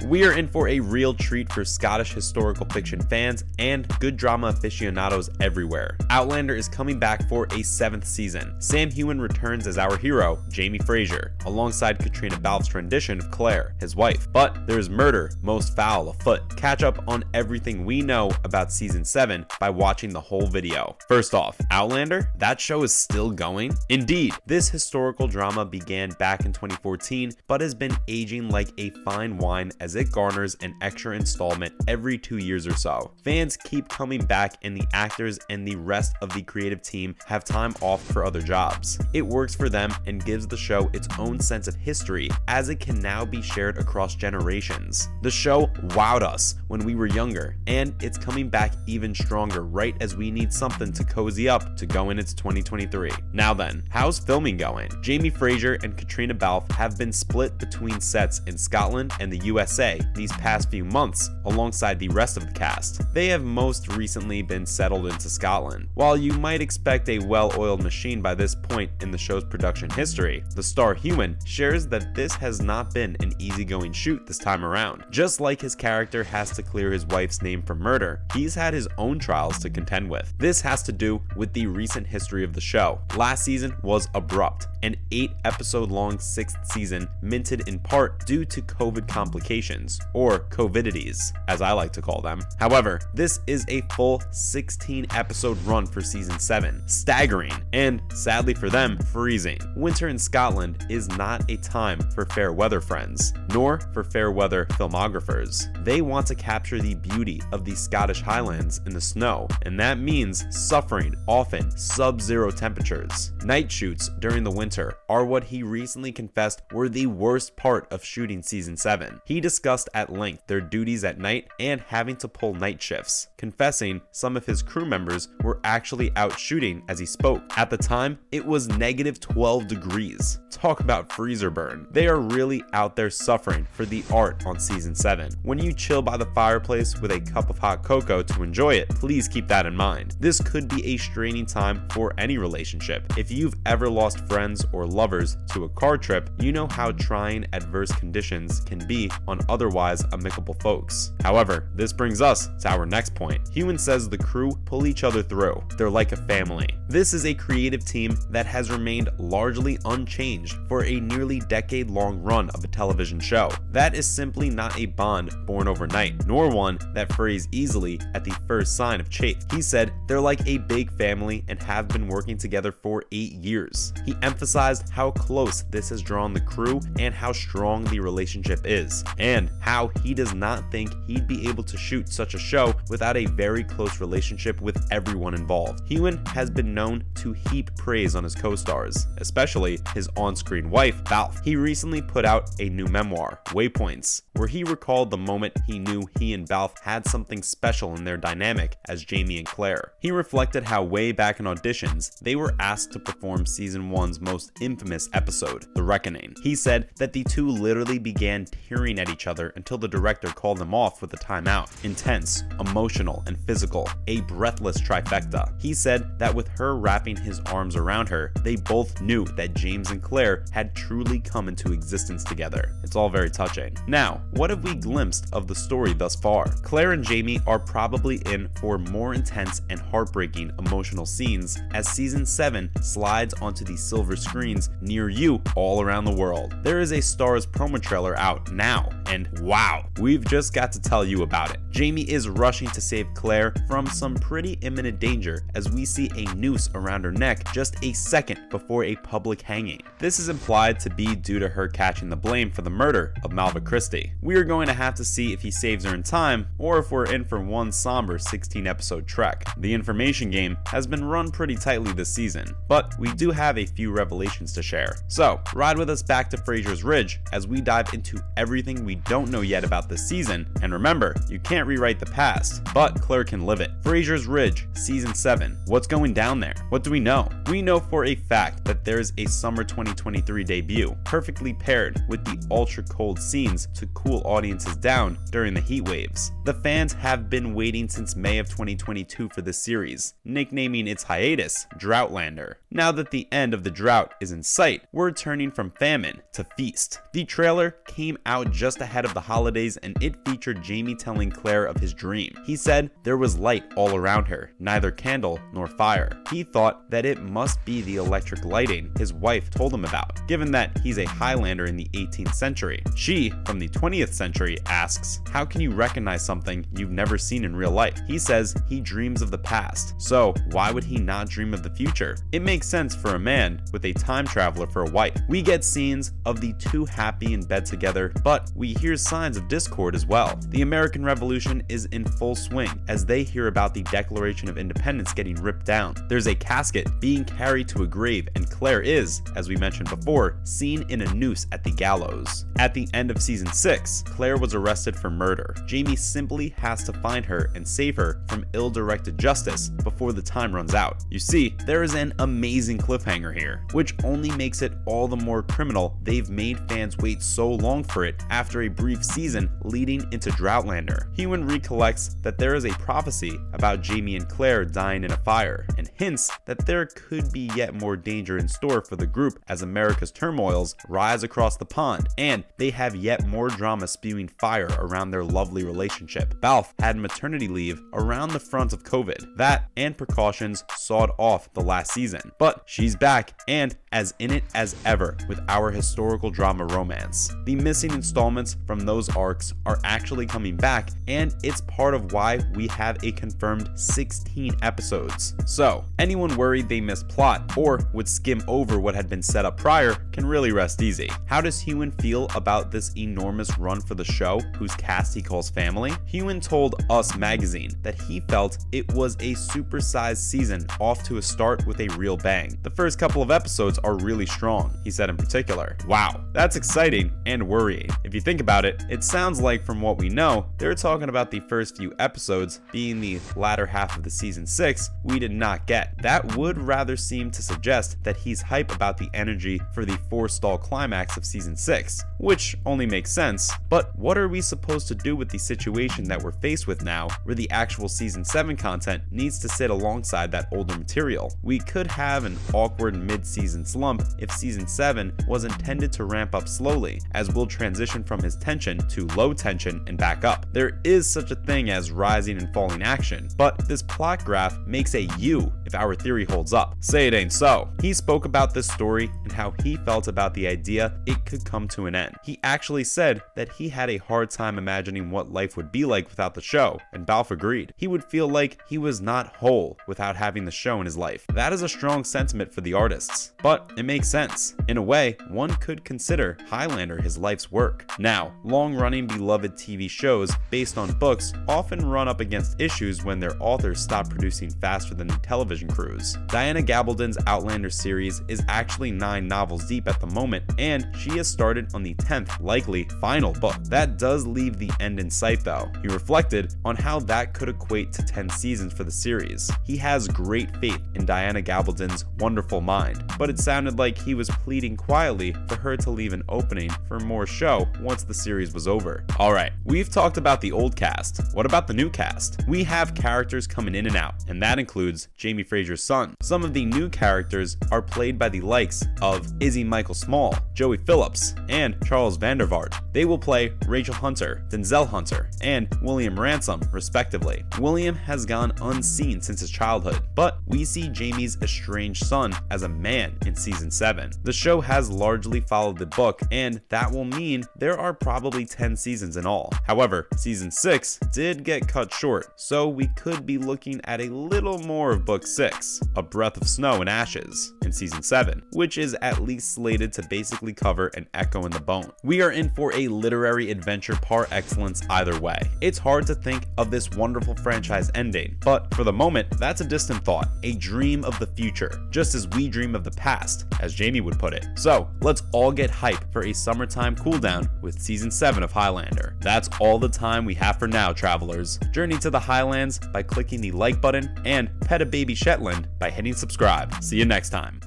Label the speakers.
Speaker 1: We are in for a real treat for Scottish historical fiction fans and good drama aficionados everywhere. Outlander is coming back for a 7th season. Sam Heughan returns as our hero, Jamie Fraser, alongside Caitriona Balfe's rendition of Claire, his wife. But there is murder most foul afoot. Catch up on everything we know about season 7 by watching the whole video. First off, Outlander? That show is still going? Indeed, this historical drama began back in 2014, but has been aging like a fine wine as it garners an extra installment every 2 years or so. Fans keep coming back and the actors and the rest of the creative team have time off for other jobs. It works for them and gives the show its own sense of history as it can now be shared across generations. The show wowed us when we were younger, and it's coming back even stronger right as we need something to cozy up to go into 2023. Now then, how's filming going? Jamie Fraser and Caitriona Balfe have been split between sets in Scotland and the USA these past few months, alongside the rest of the cast. They have most recently been settled into Scotland. While you might expect a well-oiled machine by this point in the show's production history, the star Heughan shares that this has not been an easygoing shoot this time around. Just like his character has to clear his wife's name from murder, he's had his own trials to contend with. This has to do with the recent history of the show. Last season was abrupt, an 8-episode-long 6th season minted in part due to COVID complications, or COVIDities, as I like to call them. However, this is a full 16-episode run for season 7, staggering, and sadly for them, freezing. Winter in Scotland is not a time for fair weather friends, nor for fair weather filmographers. They want to capture the beauty of the Scottish Highlands in the snow, and that means suffering often sub-zero temperatures. Night shoots during the winter are what he recently confessed were the worst part of shooting season 7. He discussed at length their duties at night and having to pull night shifts, confessing some of his crew members were actually out shooting as he spoke. At the time, it was negative 12 degrees. Talk about freezer burn. They are really out there suffering for the art on season 7. When you chill by the fireplace with a cup of hot cocoa to enjoy it, please keep that in mind. This could be a straining time for any relationship. If you've ever lost friends or lovers to a car trip, you know how trying adverse conditions can be on otherwise amicable folks. However, this brings us to our next point. Heughan says the crew pull each other through. They're like a family. This is a creative team that has remained largely unchanged for a nearly decade-long run of a television show. That is simply not a bond born overnight, nor one that frays easily at the first sign of chafe. He said they're like a big family and have been working together for 8 years. He emphasized how close this has drawn the crew and how strong the relationship is, and how he does not think he'd be able to shoot such a show without a very close relationship with everyone involved. Heughan has been known to heap praise on his co-stars, especially his on-screen wife, Balfe. He recently put out a new memoir, Waypoints, where he recalled the moment he knew he and Balfe had something special in their dynamic as Jamie and Claire. He reflected how way back in auditions, they were asked to perform season 1's most infamous episode, The Reckoning. He said that the two literally began tearing at each other until the director called them off with a timeout. Intense, emotional, and physical, a breathless trifecta. He said that with her wrapping his arms around her, they both knew that James and Claire had truly come into existence together. It's all very touching. Now, what have we glimpsed of the story thus far? Claire and Jamie are probably in for more intense and heartbreaking emotional scenes as season 7 slides onto the silver screens near you all around the world. There is a Starz promo trailer out now, and wow, we've just got to tell you about it. Jamie is rushing to save Claire from some pretty imminent danger as we see a noose around her neck just a second before a public hanging. This is implied to be due to her catching the blame for the murder of Malva Christie. We are going to have to see if he saves her in time or if we're in for one somber 16-episode trek. The information game has been run pretty tightly this season, but we do have a few revelations to share. So, ride with us back to Fraser's Ridge as we dive into everything we don't know yet about this season, and remember, you can't rewrite the past, but Claire can live it. Fraser's Ridge, Season 7. What's going down there? What do we know? We know for a fact that there's a summer 2023 debut, perfectly paired with the ultra-cold scenes to cool audiences down during the heat waves. The fans have been waiting since May of 2022 for this series, nicknaming its hiatus Droughtlander. Now that the end of the drought is in sight, we're turning from famine to feast. The trailer came out just a ahead of the holidays and it featured Jaime telling Claire of his dream. He said there was light all around her, neither candle nor fire. He thought that it must be the electric lighting his wife told him about, given that he's a Highlander in the 18th century. She, from the 20th century, asks, how can you recognize something you've never seen in real life? He says he dreams of the past, so why would he not dream of the future? It makes sense for a man with a time traveler for a wife. We get scenes of the two happy in bed together, but we hear signs of discord as well. The American Revolution is in full swing as they hear about the Declaration of Independence getting ripped down. There's a casket being carried to a grave, and Claire is, as we mentioned before, seen in a noose at the gallows. At the end of season 6, Claire was arrested for murder. Jaime simply has to find her and save her from ill-directed justice before the time runs out. You see, there is an amazing cliffhanger here, which only makes it all the more criminal they've made fans wait so long for it after a brief season leading into Outlander. Heughan recollects that there is a prophecy about Jaime and Claire dying in a fire, and hints that there could be yet more danger in store for the group as America's turmoils rise across the pond, and they have yet more drama spewing fire around their lovely relationship. Balfe had maternity leave around the front of COVID. That and precautions sawed off the last season, but she's back and as in it as ever with our historical drama romance. The missing installments from those arcs are actually coming back, and it's part of why we have a confirmed 16 episodes. So anyone worried they missed plot or would skim over what had been set up prior can really rest easy. How does Heughan feel about this enormous run for the show, whose cast he calls family? Heughan told Us magazine that he felt it was a supersized season off to a start with a real bang. The first couple of episodes are really strong, he said in particular. Wow, that's exciting and worrying. If you think about it, it sounds like from what we know, they're talking about the first few episodes being the latter half of the season 6 we did not get. That would rather seem to suggest that he's hype about the energy for the 4-stall climax of season 6, which only makes sense. But what are we supposed to do with the situation that we're faced with now, where the actual season 7 content needs to sit alongside that older material? We could have an awkward mid-season slump if season 7 was intended to ramp up slowly, as we'll transition from his tension to low tension and back up. There is such a thing as rising and falling action, but this plot graph makes a U if our theory holds up. Say it ain't so. He spoke about this story and how he felt about the idea it could come to an end. He actually said that he had a hard time imagining what life would be like without the show, and Balfe agreed. He would feel like he was not whole without having the show in his life. That is a strong sentiment for the artists, but it makes sense. In a way, one could consider Highlander his life's work. Now, long-running beloved TV shows based on books often run up against issues when their authors stop producing faster than the television crews. Diana Gabaldon's Outlander series is actually 9 novels deep at the moment, and she has started on the 10th, likely final book. That does leave the end in sight though. He reflected on how that could equate to 10 seasons for the series. He has great faith in Diana Gabaldon's wonderful mind, but it sounded like he was pleading quietly for her to leave an opening for more show once the series was over. Alright, we've talked about the old cast. What about the new cast? We have characters coming in and out, and that includes Jamie Fraser's son. Some of the new characters are played by the likes of Izzy Michael Small, Joey Phillips, and Charles Vandervaart. They will play Rachel Hunter, Denzel Hunter, and William Ransom, respectively. William has gone unseen since his childhood, but we see Jamie's estranged son as a man in season 7. The show has largely followed the book, and that will mean there are probably 10 seasons in all. However, season 6 did get cut short, so we could be looking at a little more of book 6, A Breath of Snow and Ashes, in season 7, which is at least slated to basically cover an Echo in the Bone. We are in for a literary adventure par excellence either way. It's hard to think of this wonderful franchise ending, but for the moment, that's a distant thought, a dream of the future, just as we dream of the past, as Jamie would put it. So let's all get hype for a summertime cooldown with season 7 of Highlander. That's all the time we have for now, travelers. Journey to the Highlands by clicking the like button, and pet a baby Shetland by hitting subscribe. See you next time.